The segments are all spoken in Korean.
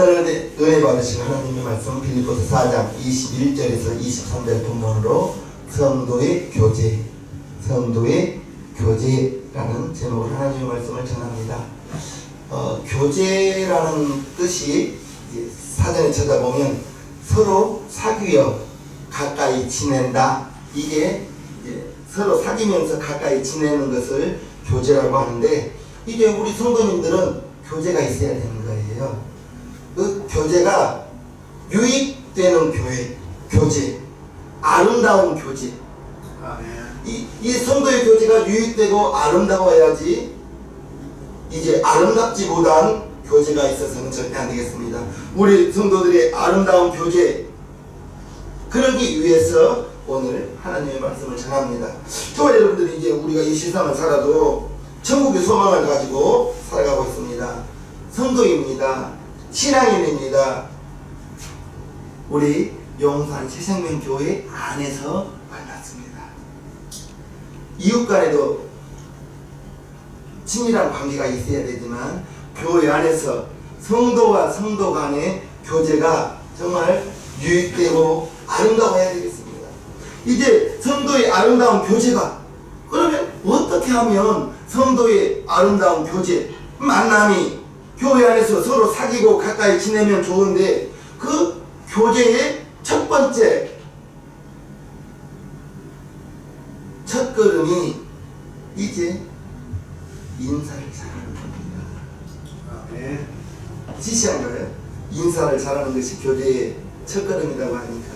오늘 은혜 받으신 하나님의 말씀 빌립보서 4장 21절에서 23절 본문으로 성도의 교제라는 제목으로 하나님의 말씀을 전합니다. 교제라는 뜻이 사전에 찾아보면 서로 사귀어 가까이 지낸다. 이게 서로 사귀면서 가까이 지내는 것을 교제라고 하는데, 이제 우리 성도님들은 교제가 있어야 되는 거예요. 그 교제가 유익되는 교제, 아름다운 교제. 이 성도의 교제가 유익되고 아름다워야지, 이제 아름답지 못한 교제가 있어서는 절대 안 되겠습니다. 우리 성도들의 아름다운 교제, 그러기 위해서 오늘 하나님의 말씀을 전합니다. 저와 여러분들이 이제 우리가 이 세상을 살아도 천국의 소망을 가지고 살아가고 있습니다. 성도입니다. 신앙인입니다. 우리 용산 새생명교회 안에서 만났습니다. 이웃 간에도 친밀한 관계가 있어야 되지만, 교회 안에서 성도와 성도 간의 교제가 정말 유익되고 아름다워야 되겠습니다. 이제 성도의 아름다운 교제가, 그러면 어떻게 하면 성도의 아름다운 교제, 만남이 교회 안에서 서로 사귀고 가까이 지내면 좋은데, 그 교제의 첫 번째 첫걸음이 이제 인사를 잘하는 겁니다. 시시한가요? 인사를 잘하는 것이 교제의 첫걸음이라고 하니까,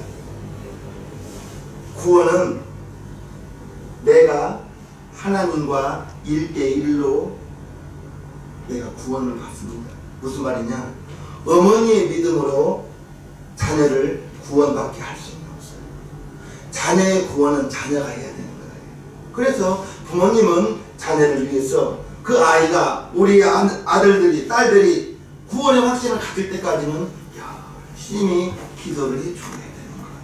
구원은 내가 하나님과 1대1로 내가 구원을 받습니다. 무슨 말이냐? 어머니의 믿음으로 자녀를 구원받게 할 수는 없어요. 자녀의 구원은 자녀가 해야 되는 거예요. 그래서 부모님은 자녀를 위해서 그 아이가, 우리 아들들이, 딸들이 구원의 확신을 가질 때까지는 열심히 기도를 해줘야 되는 거예요.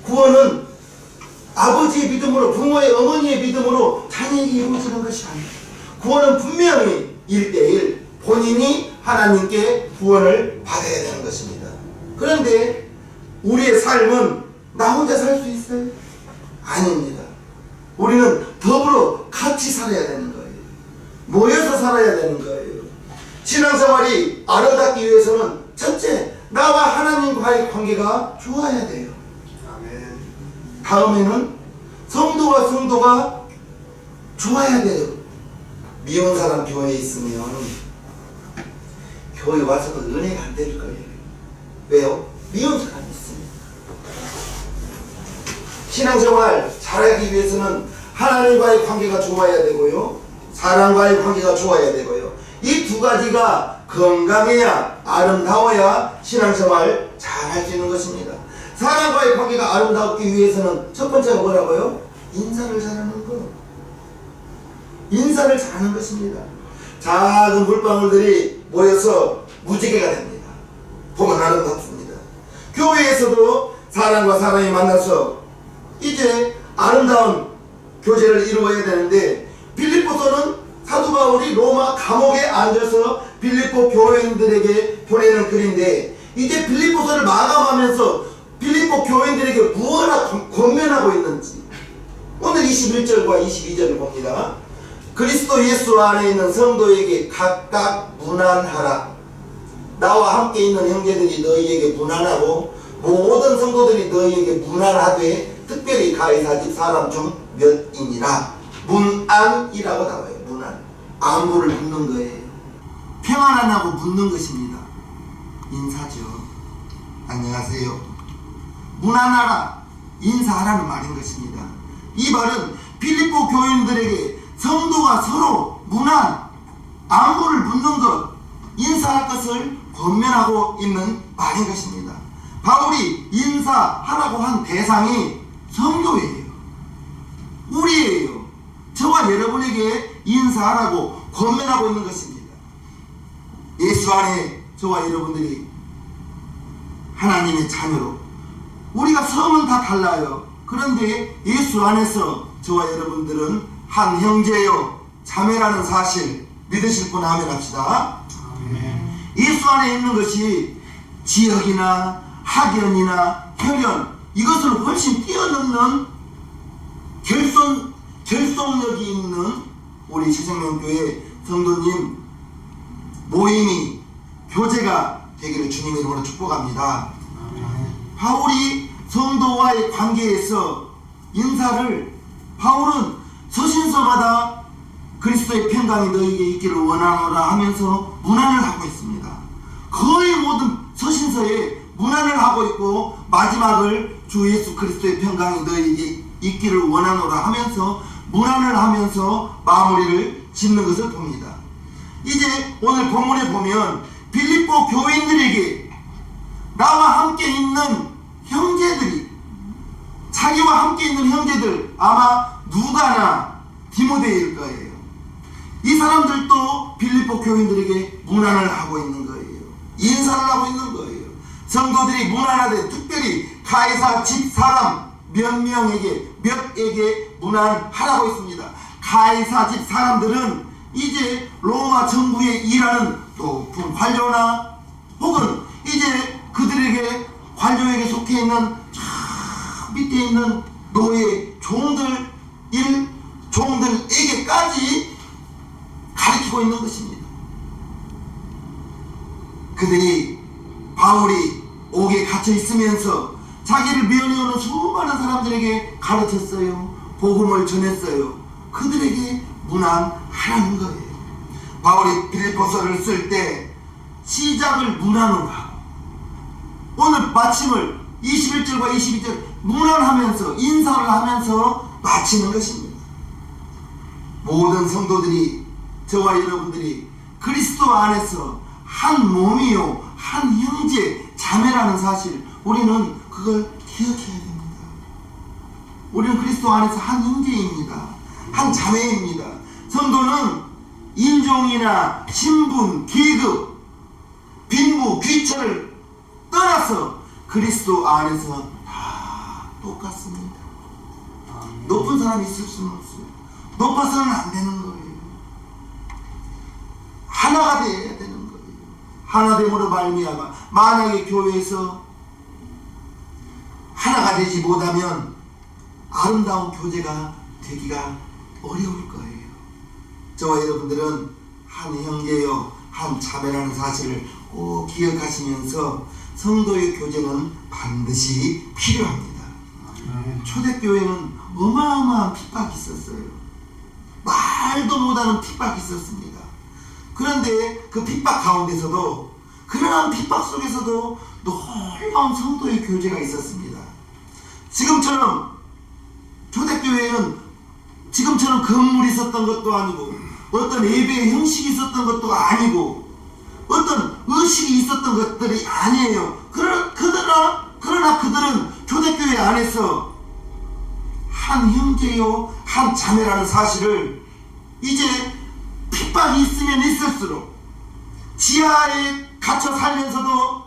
구원은 아버지의 믿음으로, 부모의, 어머니의 믿음으로 자녀에게 이루어지는 것이 아니에요. 구원은 분명히 1대1 본인이 하나님께 구원을 받아야 되는 것입니다. 그런데 우리의 삶은 나 혼자 살 수 있어요? 아닙니다. 우리는 더불어 같이 살아야 되는 거예요. 모여서 살아야 되는 거예요. 신앙생활이 아름답기 위해서는 첫째, 나와 하나님과의 관계가 좋아야 돼요. 다음에는 성도와 성도가 좋아야 돼요. 미운 사람 교회에 있으면 교회 와서도 은혜가 안 될 거예요. 왜요? 미운 사람이 있습니다. 신앙생활 잘하기 위해서는 하나님과의 관계가 좋아야 되고요, 사람과의 관계가 좋아야 되고요. 이 두 가지가 건강해야, 아름다워야 신앙생활 잘할 수 있는 것입니다. 사람과의 관계가 아름답기 위해서는 첫 번째가 뭐라고요? 인사를 잘하는 것. 인사를 잘하는 것입니다. 작은 물방울들이 모여서 무지개가 됩니다. 보면 아름답습니다. 교회에서도 사람과 사람이 만나서 이제 아름다운 교제를 이루어야 되는데, 빌립보서는 사도 바울이 로마 감옥에 앉아서 빌립보 교회인들에게 보내는 글인데, 이제 빌립보서를 마감하면서 빌립보 교인들에게 무엇을 권면하고 있는지 오늘 21절과 22절을 봅니다. 그리스도 예수 안에 있는 성도에게 각각 문안하라. 나와 함께 있는 형제들이 너희에게 문안하고 모든 성도들이 너희에게 문안하되 특별히 가이사 집 사람 중 몇이니라. 문안이라고 나와요. 문안. 안부를 묻는 거예요. 평안하냐고 묻는 것입니다. 인사죠. 안녕하세요. 문안하라, 인사하라는 말인 것입니다. 이 말은 빌립보 교인들에게 성도가 서로 문안, 안부를 묻는 것, 인사할 것을 권면하고 있는 말인 것입니다. 바울이 인사하라고 한 대상이 성도예요. 우리예요. 저와 여러분에게 인사하라고 권면하고 있는 것입니다. 예수 안에 저와 여러분들이 하나님의 자녀로, 우리가 성은 다 달라요. 그런데 예수 안에서 저와 여러분들은 한 형제요 자매라는 사실 믿으실 분 아멘 합시다. 예수 안에 있는 것이 지역이나 학연이나 혈연 이것을 훨씬 뛰어넘는 결속력이 있는 우리 새생명교회 성도님 모임이 교제가 되기를 주님의 이름으로 축복합니다. 바울이 성도와의 관계에서 인사를 바울은 서신서마다 그리스도의 평강이 너에게 있기를 원하노라 하면서 문안을 하고 있습니다. 거의 모든 서신서에 문안을 하고 있고 마지막을 주 예수 그리스도의 평강이 너에게 있기를 원하노라 하면서 문안을 하면서 마무리를 짓는 것을 봅니다. 이제 오늘 본문에 보면 빌립보 교인들에게 나와 함께 있는 형제들이 자기와 함께 있는 형제들 아마 누가나 디모데일 거예요. 이 사람들도 빌립보 교인들에게 문안을 하고 있는 거예요. 인사를 하고 있는 거예요. 성도들이 문안하되 특별히 가이사 집 사람 몇 에게 문안하라고 있습니다. 가이사 집 사람들은 이제 로마 정부에 일하는 높은 관료나 혹은 이제 그들에게 관료에게 속해 있는 저 밑에 있는 노예 종들에게까지 가르치고 있는 것입니다. 그들이 바울이 옥에 갇혀 있으면서 자기를 미워해오는 수많은 사람들에게 가르쳤어요. 복음을 전했어요. 그들에게 문안하라는 거예요. 바울이 빌립보서를 쓸 때 시작을 문안으로 하고 오늘 마침을 21절과 22절 문안하면서 인사를 하면서 마치는 것입니다. 모든 성도들이 저와 여러분들이 그리스도 안에서 한 몸이요 한 형제 자매라는 사실 우리는 그걸 기억해야 됩니다. 우리는 그리스도 안에서 한 형제입니다. 한 자매입니다. 성도는 인종이나 신분, 계급, 빈부, 귀천을 떠나서 그리스도 안에서 다 똑같습니다. 높은 사람이 있을 수는 없어요. 높아서는 안 되는 거예요. 하나가 되어야 되는 거예요. 하나됨으로 말미암아 만약에 교회에서 하나가 되지 못하면 아름다운 교제가 되기가 어려울 거예요. 저와 여러분들은 한 형제요 한 자매라는 사실을 꼭 기억하시면서 성도의 교제는 반드시 필요합니다. 초대교회는 어마어마한 핍박이 있었어요. 말도 못하는 핍박이 있었습니다. 그런데 그 핍박 가운데서도 그러한 핍박 속에서도 놀라운 성도의 교제가 있었습니다. 지금처럼 초대교회는 지금처럼 건물이 있었던 것도 아니고 어떤 예배의 형식이 있었던 것도 아니고 어떤 의식이 있었던 것들이 아니에요. 그러나 그들은 초대교회 안에서 한 형제요 한 자매라는 사실을 이제 핍박이 있으면 있을수록 지하에 갇혀 살면서도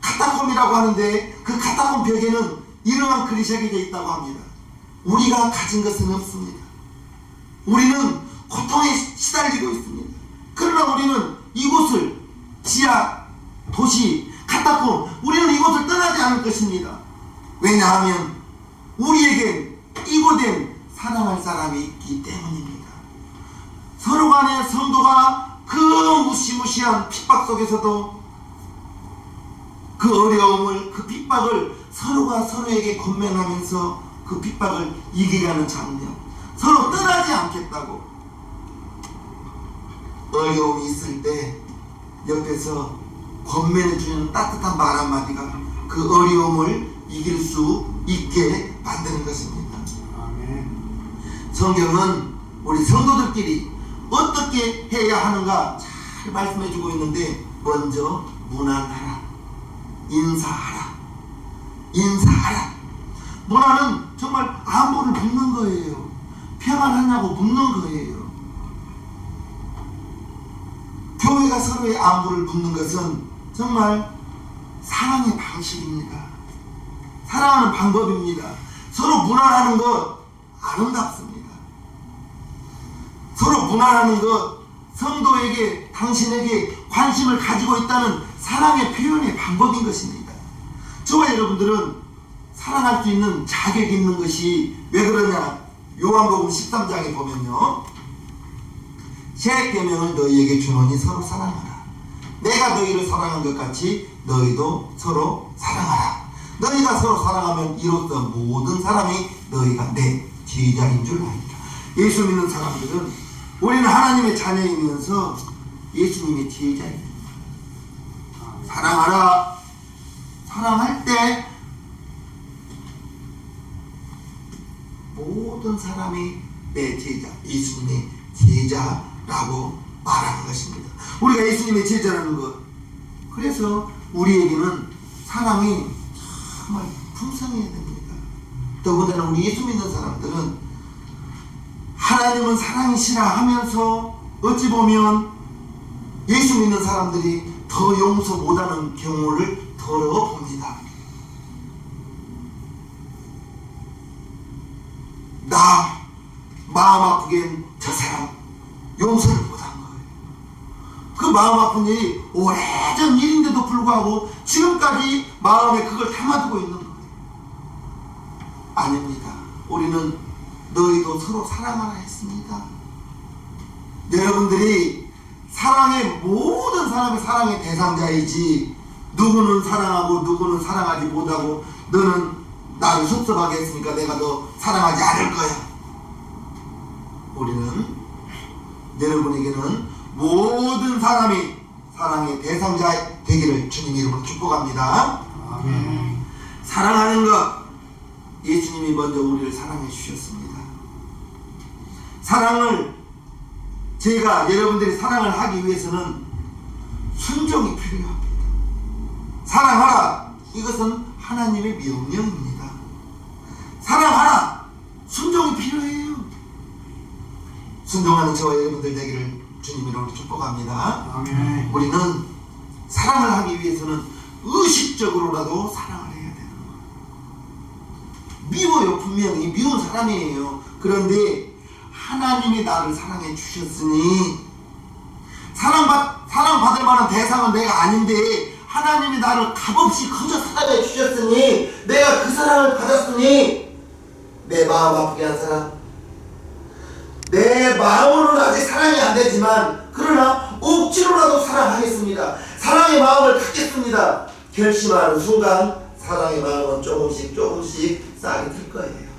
카타콤이라고 하는데 그 카타콤 벽에는 이러한 글이 새겨져 있다고 합니다. 우리가 가진 것은 없습니다. 우리는 고통에 시달리고 있습니다. 그러나 우리는 이곳을 지하, 도시, 카타콤 우리는 이곳을 떠나지 않을 것입니다. 왜냐하면 우리에겐 이곳엔 사랑할 사람이 있기 때문입니다. 서로 간의 성도가 그 무시무시한 핍박 속에서도 그 어려움을 그 핍박을 서로가 서로에게 권면하면서 그 핍박을 이겨가는 장면 서로 떠나지 않겠다고 어려움이 있을 때 옆에서 권면해주는 따뜻한 말 한마디가 그 어려움을 이길 수 있게 만드는 것입니다. 성경은 우리 성도들끼리 어떻게 해야 하는가 잘 말씀해주고 있는데 먼저 문안하라, 인사하라. 문안은 정말 안부를 묻는 거예요. 평안하냐고 묻는 거예요. 교회가 서로의 안부를 묻는 것은 정말 사랑의 방식입니다. 사랑하는 방법입니다. 서로 문안하는 것 아름답습니다. 서로 문안하는 것 성도에게, 당신에게 관심을 가지고 있다는 사랑의 표현의 방법인 것입니다. 저와 여러분들은 사랑할 수 있는 자격이 있는 것이 왜 그러냐? 요한복음 13장에 보면요, 새 계명을 너희에게 주노니 서로 사랑하라. 내가 너희를 사랑한 것 같이 너희도 서로 사랑하라. 너희가 서로 사랑하면 이로써 모든 사람이 너희가 내 제자인 줄 알리라. 예수 믿는 사람들은 우리는 하나님의 자녀이면서 예수님의 제자입니다. 사랑하라. 사랑할 때 모든 사람이 내 제자, 예수님의 제자라고 말하는 것입니다. 우리가 예수님의 제자라는 것, 그래서 우리에게는 사랑이 정말 풍성해야 됩니다. 더군다나 우리 예수 믿는 사람들은 하나님은 사랑이시라 하면서 어찌 보면 예수 믿는 사람들이 더 용서 못하는 경우를 들어봅니다. 나 마음 아프겐 저 사람 용서를 못한 거예요. 그 마음 아픈 일이 오래전 일인데도 불구하고 지금까지 마음에 그걸 담아두고 있는 거예요. 아닙니다. 우리는 너희도 서로 사랑하라 했습니다. 여러분들이 사랑의 모든 사람이 사랑의 대상자이지, 누구는 사랑하고 누구는 사랑하지 못하고 너는 나를 섭섭하게 했으니까 내가 너 사랑하지 않을 거야. 우리는 여러분에게는 모든 사람이 사랑의 대상자 되기를 주님 이름으로 축복합니다. 아멘. 사랑하는 것, 예수님이 먼저 우리를 사랑해 주셨습니다. 사랑을, 제가 여러분들이 사랑을 하기 위해서는 순종이 필요합니다. 사랑하라, 이것은 하나님의 명령입니다. 사랑하라, 순종이 필요해요. 순종하는 저와 여러분들 되기를 주님 이름으로 축복합니다. 아멘. 우리는 사랑을 하기 위해서는 의식적으로라도 사랑을 해야 되는 거예요. 미워요. 분명히 미운 사람이에요. 그런데 하나님이 나를 사랑해 주셨으니, 사랑받을 만한 대상은 내가 아닌데 하나님이 나를 값없이 거저 사랑해 주셨으니, 내가 그 사랑을 받았으니, 내 마음 아프게 한 사람, 내 마음으로는 아직 사랑이 안 되지만 그러나 억지로라도 사랑하겠습니다. 사랑의 마음을 갖겠습니다. 결심하는 순간 사랑의 마음은 조금씩 싹이 들 거예요.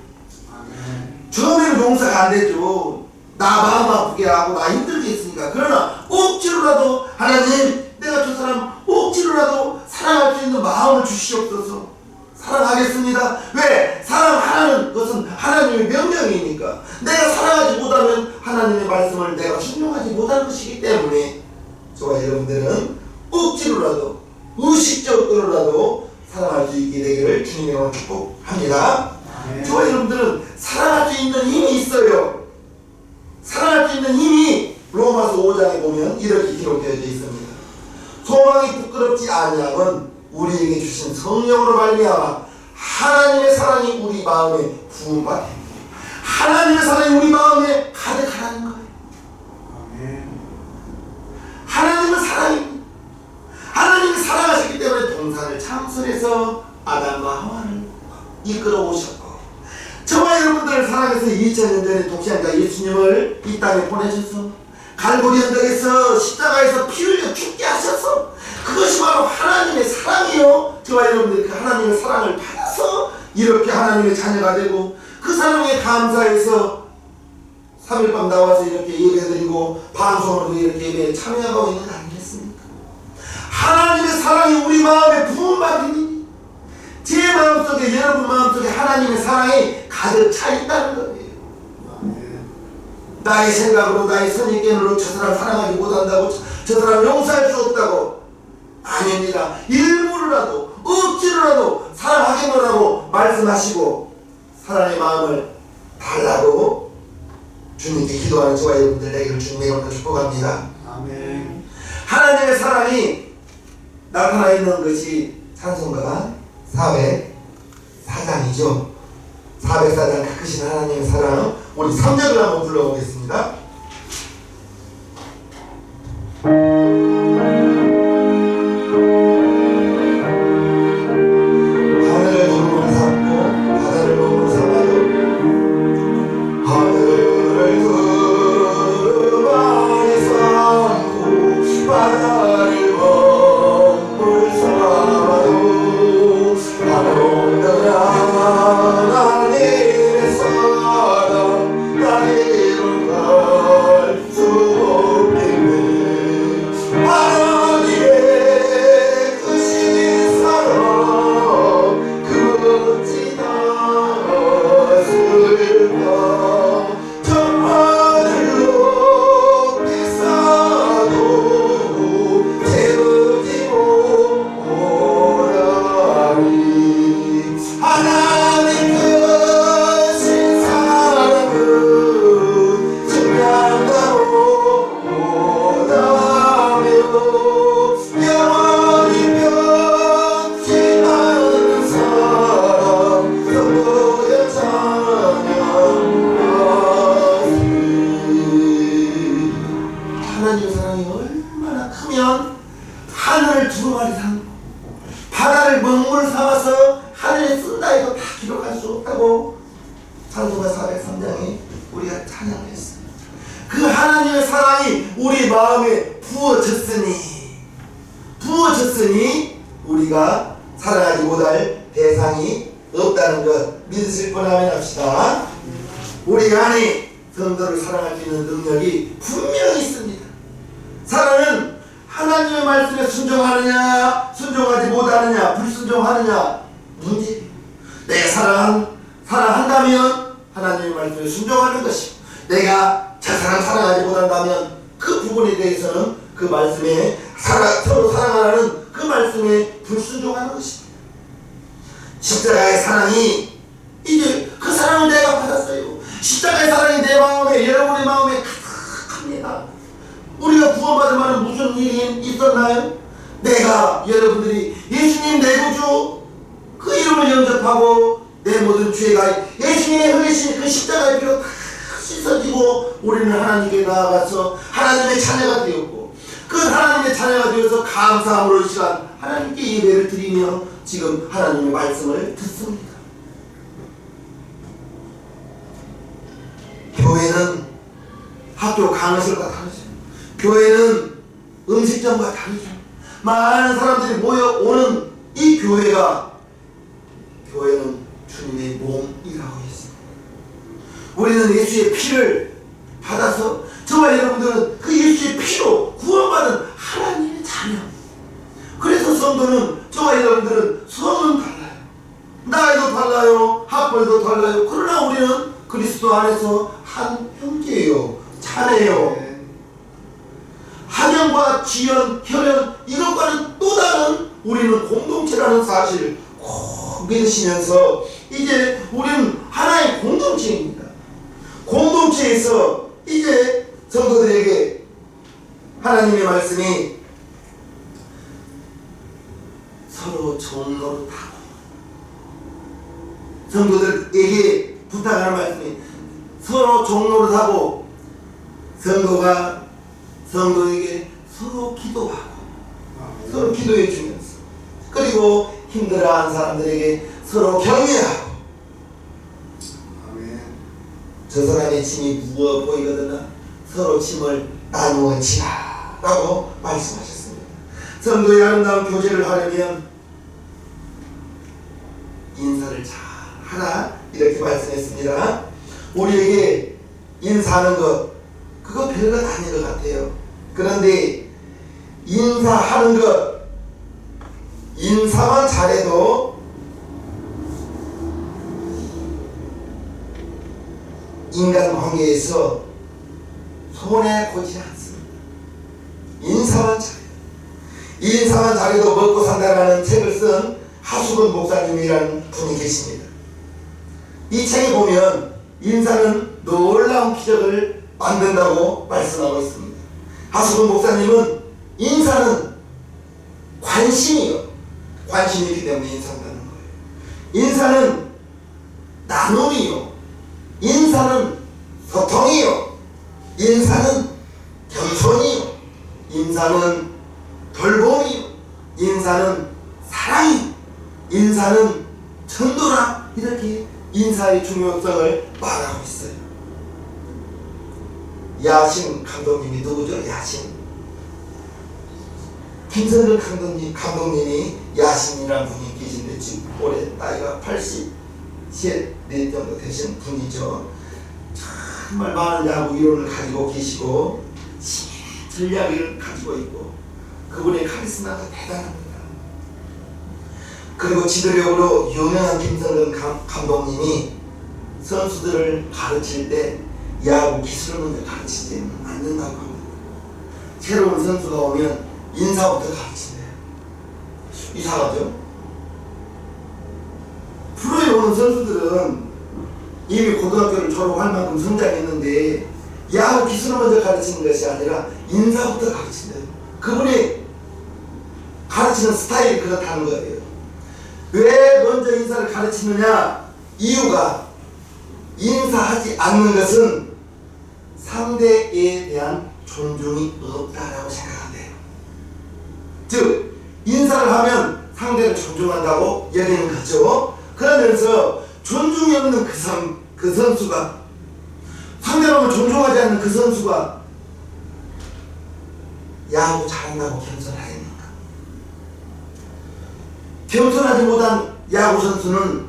처음에는 용서가 안 되죠. 나 마음 아프게 하고 나 힘들게 했으니까. 그러나 억지로라도 하나님, 내가 저 사람 억지로라도 사랑할 수 있는 마음을 주시옵소서. 사랑하겠습니다. 왜? 사랑하는 것은 하나님의 명령이니까. 내가 사랑하지 못하면 하나님의 말씀을 내가 순종하지 못하는 것이기 때문에 저와 여러분들은 억지로라도 의식적으로라도 사랑할 수 있게 되기를 주님으로 축복합니다. 저와 여러분들은 사랑할 수 있는 힘이 있어요. 사랑할 수 있는 힘이 로마서 5장에 보면 이렇게 기록되어져 있습니다. 소망이 부끄럽지 아니함은 우리에게 주신 성령으로 말미암아 하나님의 사랑이 우리 마음에 부음받게, 하나님의 사랑이 우리 마음에 가득하라는 거예요. 하나님은 사랑입니다. 하나님이 사랑하시기 때문에 동산을 창설해서 아담과 하와를 이끌어 오셨고, 저와 여러분들을 사랑해서 2000년 전에 독생자 예수님을 이 땅에 보내셔서 갈보리 언덕에서 십자가에서 피 흘려 죽게 하셔서, 그것이 바로 하나님의 사랑이요. 저와 여러분들이 그 하나님의 사랑을 받아서 이렇게 하나님의 자녀가 되고, 그 사랑에 감사해서 3일밤 나와서 이렇게 예배드리고 방송으로도 이렇게 예배에 참여하고 있는 거 아니겠습니까? 하나님의 사랑이 우리 마음에 부음받으니 제 마음속에, 여러분 마음속에 하나님의 사랑이 가득 차 있다는 거예요. 나의 생각으로, 나의 선입견으로 저 사람 사랑하지 못한다고, 저 사람 용서할 수 없다고, 아닙니다. 일부러라도 억지로라도 사랑하겠노라고 말씀하시고 사랑의 마음을 달라고 주님께 기도하는 저와 여러분들 되기를 주님의 이름으로 축복합니다. 아멘. 하나님의 사랑이 나타나 있는 것이 찬송가 404장이죠. 404장 그 크신 하나님의 사랑, 우리 3절을 한번 불러보겠습니다. 하늘을 두루마리 삼고 바다를 먹으로 삼아요. 하늘을 두루마리 삼고 바다를 먹으로 삼아요. 바로 하나님의 사랑 나리로 갈 수 없겠네. 하나님의 크신 사랑 그 어찌 다았을까. 정말로 비싸도 채우지 못하리. 하나님 크신 사랑은 증량하고 오다며 영원히 변치하는 사랑 성도의 찬양하리. 하나님의 사랑이 얼마나 크면 하늘을 두루마리 삼고 바다를 먹물 삼아서 하늘에 쓴다 해도 다 기록할 수 없다고 찬송가 403장에 우리가 찬양을 했어요. 그 하나님의 사랑이 우리 마음에 부어졌으니 우리가 사랑하지 못할 대상이 없다는 것 믿으실 분 아멘 합시다. 우리 안에 성도를 사랑할 수 있는 능력이 분명히 있습니다. 사랑은 하나님의 말씀에 순종하느냐 순종하지 못하느냐 불순종하느냐 문제. 내가 사랑한다면 하나님의 말씀에 순종하는 것이고 내가 저 사람 사랑하지 못한다면 그 부분에 대해서는 그 말씀에 서로 사랑하라는 그 말씀에 불순종하는 것입니다. 십자가의 사랑이 이제 그 사랑을 내가 받았어요. 십자가의 사랑이 내 마음에 여러분의 마음에 가득합니다. 우리가 구원받을 만한 무슨 일이 있었나요? 내가 여러분들이 예수님 내 구주 그 이름을 영접하고 내 모든 죄가 예수님의 흘리신 그 십자가의 피로 다 씻어지고 우리는 하나님께 나아가서 하나님의 자녀가 되었고 그 하나님의 자녀가 되어서 감사함으로 이 시간 하나님께 예배를 드리며 지금 하나님의 말씀을 듣습니다. 교회는 학교 강의실과 다르죠. 교회는 음식점과 다르죠. 많은 사람들이 모여오는 이 교회는 주님의 몸이라고 했습니다. 우리는 예수의 피를 받아서 저와 여러분들은 그 예수의 피로 구원받은 하나님의 자녀. 그래서 성도는 저와 여러분들은 성은 달라요. 나이도 달라요. 학벌도 달라요. 그러나 우리는 그리스도 안에서 한 형제예요. 자매예요. 학연과 지연, 혈연 이것과는 또 다른 우리는 공동체라는 사실을 꼭 믿으시면서 이제 우리는 하나의 공동체입니다. 공동체에서 이제 성도들에게 하나님의 말씀이 서로 종노릇하고 성도들에게 부탁하는 말씀이 서로 종노릇하고 성도가 성도에게 서로 기도하고 서로 기도해 주면서 그리고 힘들어하는 사람들에게 서로 격려하고 저 사람의 짐이 무거워 보이거든 서로 짐을 나누어 지라 라고 말씀하셨습니다. 성도의 아름다운 교제를 하려면 인사를 잘 하라 이렇게 말씀했습니다. 우리에게 인사하는 것 그거 별것 아닌 것 같아요. 그런데 인사하는 것 인사만 잘해도 인간관계에서 손해보지 않습니다. 인사만 잘해도 먹고 산다라는 책을 쓴 하수근 목사님이라는 분이 계십니다. 이 책에 보면 인사는 놀라운 기적을 만든다고 말씀하고 있습니다. 하수근 목사님은 인사는 관심이 있기 때문에 인사한다는 거예요. 인사는 나눔이요. 인사는 소통이요. 인사는 겸손이요. 인사는 돌봄이, 인사는 사랑이, 인사는 전도라, 이렇게 인사의 중요성을 말하고 있어요. 야신 감독님이 누구죠? 야신. 김선근 감독님이 야신이라는 분이 계신데 지금 올해 나이가 80세 정도 되신 분이죠. 정말 많은 야구 이론을 가지고 계시고 전략을 가지고 있고 그분의 카리스마가 대단합니다. 그리고 지도력으로 유명한 김선근 감독님이 선수들을 가르칠 때 야구 기술을 먼저 가르치지 않는다고 합니다. 새로운 선수가 오면 인사부터 가르친대요. 이상하죠? 프로에 오는 선수들은 이미 고등학교를 졸업할 만큼 성장했는데 야구 기술을 먼저 가르치는 것이 아니라 인사부터 가르친대요. 그분이 가르치는 스타일이 그렇다는 거예요. 왜 먼저 인사를 가르치느냐? 이유가 인사하지 않는 것은 상대에 대한 존중이 없다라고 생각한대요. 즉 인사를 하면 상대를 존중한다고 여기는 거죠. 그러면서 존중이 없는 그 선수가, 상대방을 존중하지 않는 그 선수가 야구 잘한다고 겸손하겠는가? 겸손하지 못한 야구 선수는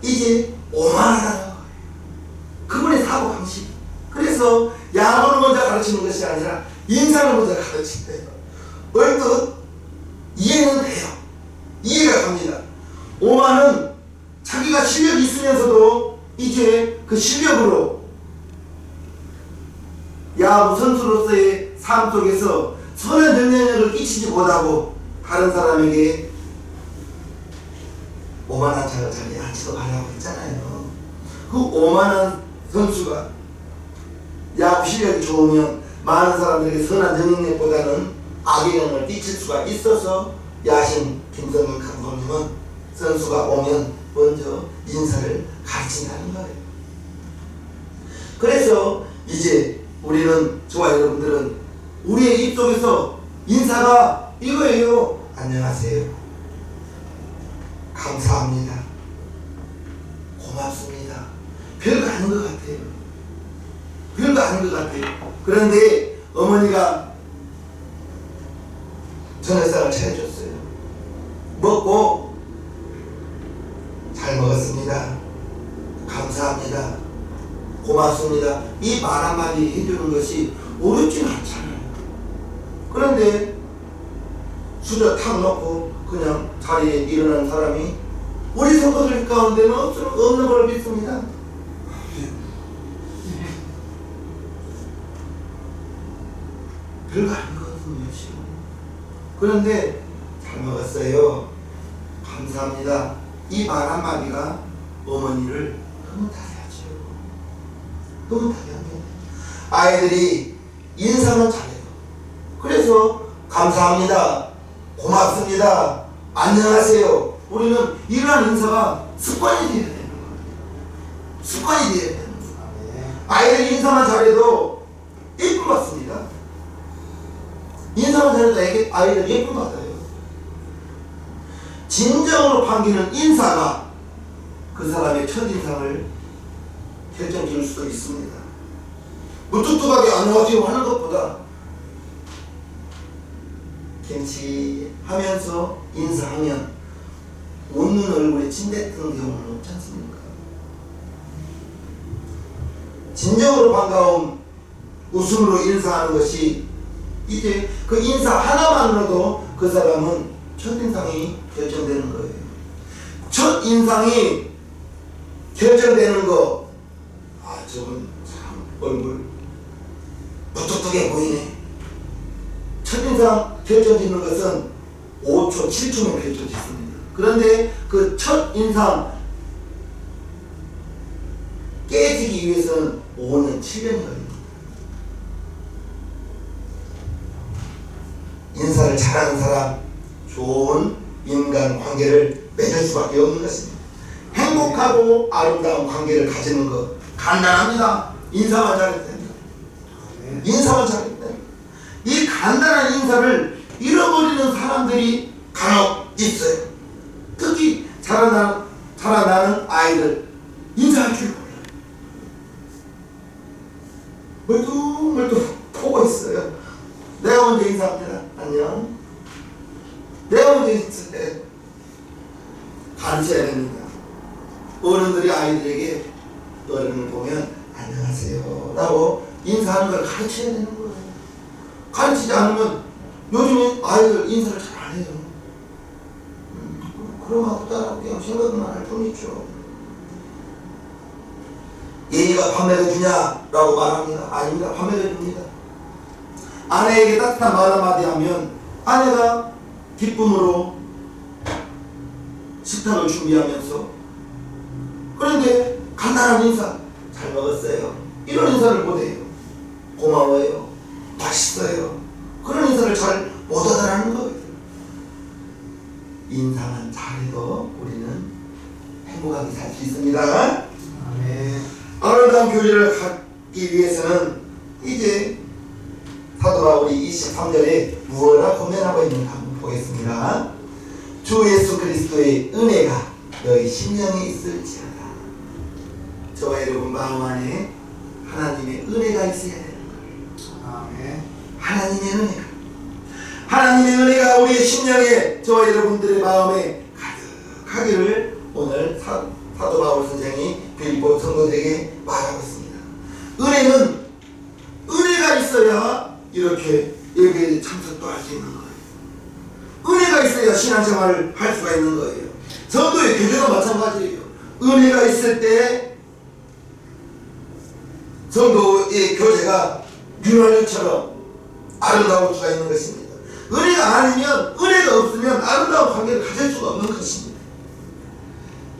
이제 오만하다는 거예요. 그분의 사고방식. 그래서 야구를 먼저 가르치는 것이 아니라 인사를 먼저 가르친대요. 얼뜻 이해는 돼요. 이해가 갑니다. 오만은 자기가 실력이 있으면서도 이제 그 실력으로 야구 선수로서의 삶 속에서 선한 영향력을 끼치지 못하고 다른 사람에게 오만한 자리에 앉지도 말라고 했잖아요. 그 오만한 선수가 야구 실력이 좋으면 많은 사람들에게 선한 영향력보다는 악영향을 끼칠 수가 있어서 야신 김선근 감독님은 선수가 오면 먼저 인사를 가르친다는 거예요. 그래서 이제 우리는, 저와 여러분들은 우리의 입속에서 인사가 이거예요. 안녕하세요. 감사합니다. 고맙습니다. 별거 아닌 것 같아요. 별거 아닌 것 같아요. 그런데 어머니가 저녁상을 차려줬어요. 먹고 잘 먹었습니다. 감사합니다. 고맙습니다. 이 말 한마디 해주는 것이 어렵지는 않잖아요. 그런데 수저 탁 놓고 그냥 자리에 일어나는 사람이 우리 성도들 가운데는 없는 걸 믿습니다. 별거 아니거든요. 그런데 잘 먹었어요. 감사합니다. 이 말 한마디가 어머니를 흐뭇하게 하죠. 흐뭇하게 합니다. 아이들이 인사만 잘해요. 그래서 감사합니다. 고맙습니다. 안녕하세요. 우리는 이러한 인사가 습관이 되어야 되는 거예요. 습관이 되어야 되는 거예요. 아이들 인사만 잘해도 예쁨 받습니다. 인사만 잘해도 아이들 예쁨 받아요. 진정으로 반기는 인사가 그 사람의 첫인상을 결정지을 수도 있습니다. 무뚝뚝하게 안녕하세요 하는 것보다 김치하면서 인사하면 웃는 얼굴에 침 뱉는 경우는 없지 않습니까? 진정으로 반가움, 웃음으로 인사하는 것이 이제 그 인사 하나만으로도 그 사람은 첫인상이 결정되는 거예요. 첫인상이 결정되는 거, 아 저건 참 얼굴 무뚝뚝해 보이네. 첫인상 결정짓는 것은 5초, 7초면 결정짓습니다. 그런데 그 첫인상 깨지기 위해서는 5년, 7년이 걸립니다. 인사를 잘하는 사람, 좋은 인간관계를 맺을 수밖에 없는 것입니다. 행복하고 아름다운 관계를 가지는 것 간단합니다. 인사만 잘했다면, 인사만 잘했다면, 이 간단한 인사를 잃어버리는 사람들이 간혹 있어요. 특히 자라나는 아이들 인사할 줄 몰라요. 멀뚱멀뚱 보고 있어요. 내가 먼저 인사합니다. 안녕. 내가 먼저 인사해. 가르쳐야 됩니다. 어른들이 아이들에게 어른을 보면 안녕하세요 라고 인사하는 걸 가르쳐야 되는 거예요. 가르치지 않으면 요즘에 아이들 인사를 잘 안 해요. 그러면 따라 그냥 생각만 할 뿐이죠. 예의가 밥 먹여주냐? 라고 말합니다. 아닙니다. 밥 먹여줍니다. 아내에게 따뜻한 말 한마디 하면 아내가 기쁨으로 식탁을 준비하면서, 그런데 간단한 인사, 잘 먹었어요, 이런 인사를 못해요. 고마워요, 맛있어요, 그런 인사를 잘 못하더라는 거예요. 인사만 잘해도 우리는 행복하게 살 수 있습니다. 아름다운 교제를 갖기 위해서는 이제 사도 바울이 23절에 무엇을 권면하고 있는가 한번 보겠습니다. 주 예수 그리스도의 은혜가 너희 심령에 있을지어다. 저와 여러분 마음 안에 하나님의 은혜가 있어야 되는 거예요. 하나님의 은혜가 우리의 심령에, 저와 여러분들의 마음에 가득하기를 오늘 사도 바울 선생이 빌립보 성도들에게 말하고 있습니다. 은혜가 있어야 이렇게 예배에 참석도 할 수 있는 거예요. 은혜가 있어야 신앙생활을 할 수가 있는 거예요. 성도의 교제도 마찬가지예요. 은혜가 있을 때 성도의 교제가 윤활유처럼 아름다울 수가 있는 것입니다. 은혜가 없으면 아름다운 관계를 가질 수가 없는 것입니다.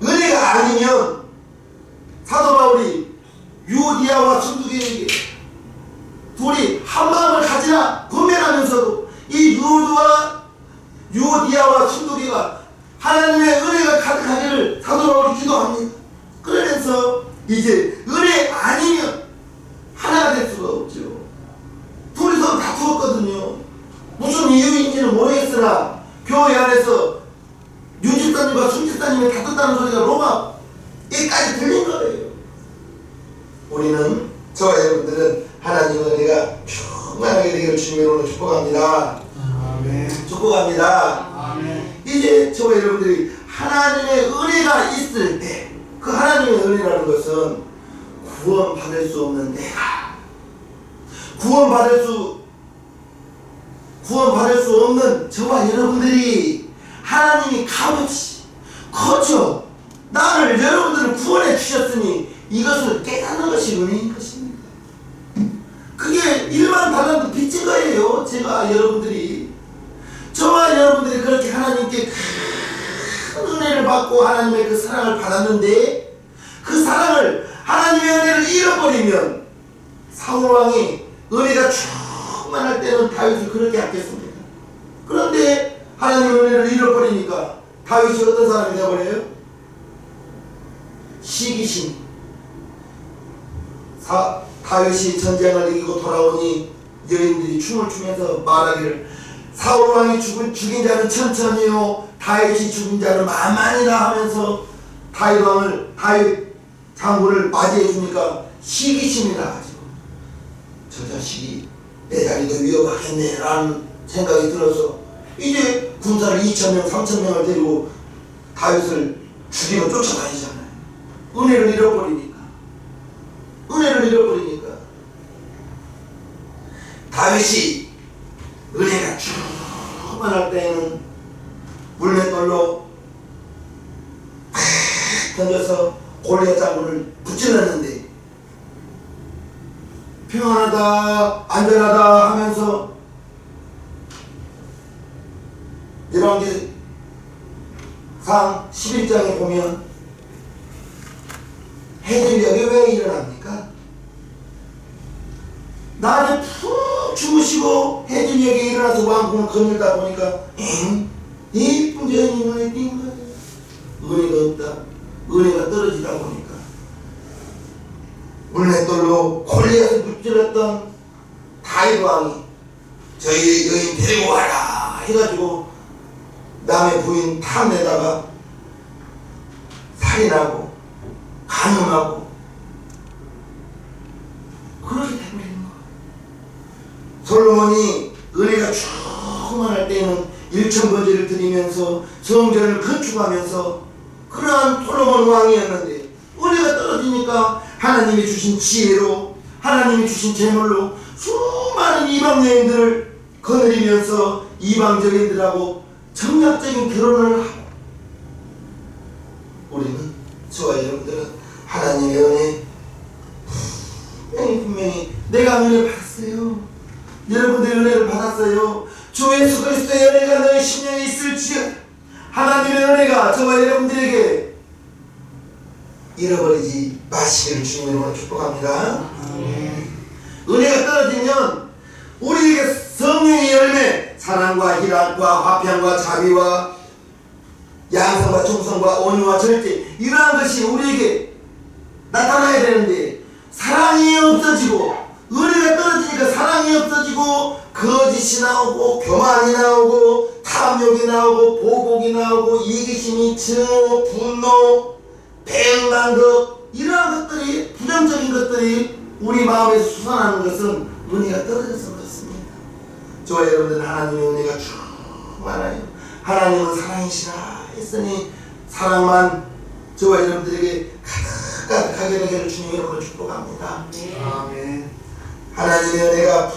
은혜가 아니면 사도 바울이 유오디아와 순두개에게 둘이 한 마음을 가지라 권면하면서도 이 유오디아와 순두개가 하나님의 은혜가 가득하기를 사도 바울이 기도합니다. 그러면서 이제 은혜 아니면 하나가 될 수가 없죠. 둘이서 다투었거든요. 무슨 이유인지는 모르겠으나 교회 안에서 유집사님과 순집사님이 다퉜다는 소리가 로마에까지 들린 거예요. 우리는, 저와 여러분들은 하나님의 은혜가 충만하게 되기를 주님으로 축복합니다. 아멘. 축복합니다. 아멘. 이제 저와 여러분들이 하나님의 은혜가 있을 때, 그 하나님의 은혜라는 것은 구원받을 수 없는 내가, 구원받을 수 없는 저와 여러분들이 하나님이 값없이 거쳐 나를, 여러분들을 구원해 주셨으니 이것을 깨닫는 것이 은혜인 것입니다. 그게 일반 달란트 빚진 거예요. 저와 여러분들이 그렇게 하나님께 큰 은혜를 받고 하나님의 그 사랑을 받았는데, 그 사랑을, 하나님의 은혜를 잃어버리면, 사울왕이 은혜가 충만할 때는 다윗을 그렇게 아꼈습니다. 그런데 하나님의 은혜를 잃어버리니까 다윗이 어떤 사람이 되어버려요? 시기심. 다윗이 전쟁을 이기고 돌아오니 여인들이 춤을 추면서 말하기를 사울왕이 죽인 자는 천천히요 다윗이 죽인 자는 만만이라 하면서 다윗 장군을 맞이해 주니까 시기심이 나가지고 저 자식이 내 자리도 위협하겠네 라는 생각이 들어서 이제 군사를 2,000명 3,000명을 데리고 다윗을 죽이러 쫓아다니잖아요. 은혜를 잃어버리니까 다윗이 은혜가 충만할 때에는 물맷돌로 던져서 골리앗 장군을 붙질렀는데 평안하다 안전하다 하면서 열왕기상 11장에 보면 해질녘이 왜 일어납니까? 낮에 푹 주무시고 해질녘에 일어나서 왕궁을 거닐다 보니까 이쁜 여인이 눈에 띈 거예요. 은혜가 없다. 은혜가 떨어지다 보니까 물맷돌로 골리앗을 무찔렀던 다윗 왕이 저희 여인 데리고 와라 해가지고 남의 부인 탐내다가 살인하고 간음하고 그렇게 돼버리는 거예요. 솔로몬이 은혜가 충만할 때는 일천번제를 드리면서 성전을 건축하면서 그러한 솔로몬 왕이었는데 은혜가 떨어지니까 하나님이 주신 지혜로 하나님이 주신 재물로 수많은 이방 여인들을 거느리면서 이방적인들하고 정략적인 결혼을 하고, 우리는 저와 여러분들은 하나님의 은혜 분명히 내가 은혜 받았어요. 여러분들 은혜를 받았어요. 주 예수 그리스도의 은혜가 너의 심령에 있을지어다. 하나님의 은혜가 저와 여러분들에게 잃어버리지 마시기를 주님으로 축복합니다. 은혜가 떨어지면 우리에게 성령의 열매, 사랑과 희락과 화평과 자비와 양성과 충성과 온유와 절제, 이러한 것이 우리에게 나타나야 되는데 사랑이 없어지고, 은혜가 떨어지니까 사랑이 없어지고 거짓이 나오고 교만이 나오고 탐욕이 나오고 보복이 나오고 이기심이, 증오, 분노, 배은망덕, 이러한 것들이, 부정적인 것들이 우리 마음에서 솟아나는 것은 은혜가 떨어져서 그렇습니다. 저와 여러분들은 하나님의 은혜가 충만하여 하나님은 사랑이시라 했으니 사랑만 저와 여러분들에게 가득하게 되기를 주님 이름으로 축복합니다. 아멘. 하나님의 은혜가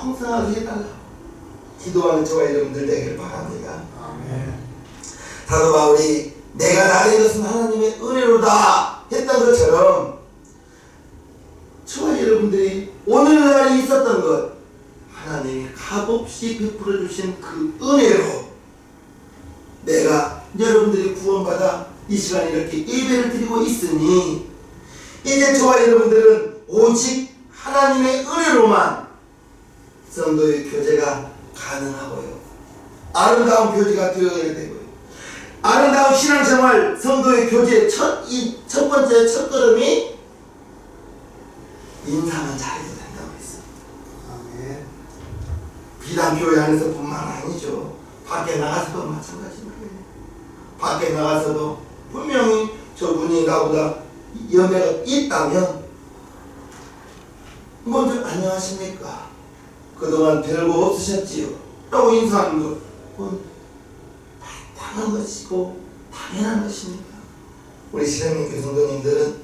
풍성하게 해달라고 기도하는 저와 여러분들 되기를 바랍니다. 아멘. 사도 바울이 내가 나된 것은 하나님의 은혜로다 했던 것처럼 저와 여러분들이 오늘날에 있었던 것, 하나님이 값없이 베풀어 주신 그 은혜로 내가 여러분들이 구원받아 이 시간에 이렇게 예배를 드리고 있으니, 이제 저와 여러분들은 오직 하나님의 은혜로만 성도의 교제가 가능하고요, 아름다운 교제가 되어야 되고요, 아름다운 신앙생활 성도의 교제의 첫 번째 첫걸음이 인사는 잘해도 된다고 했습니다. 아멘. 비단 교회 안에서 뿐만 아니죠. 밖에 나가서도 마찬가지입니다. 밖에 나가서도 분명히 저분이 나보다 연배가 있다면 먼저 안녕하십니까? 그동안 별거 없으셨지요? 라고 인사하는 것, 그건 당연한 것이고 당연한 것입니다. 우리 신앙인 교성도님들은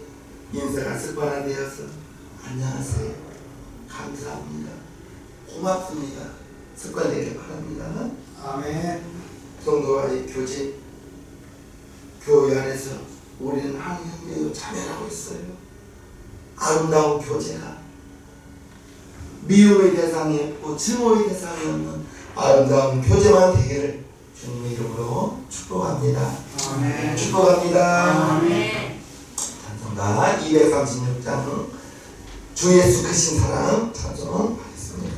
인사가 습관화되어서 안녕하세요, 감사합니다, 고맙습니다 습관되길 바랍니다. 아멘. 성도와의 교제, 교회 안에서 우리는 항상 참여하고 있어요. 아름다운 교제가 미움의 대상이 없고 증오의 대상이 없는 아름다운 교제만 되기를 주님의 이름으로 축복합니다. 아멘. 축복합니다. 아멘. 찬송가 236장 주 예수 크신 사랑 찬송하겠습니다.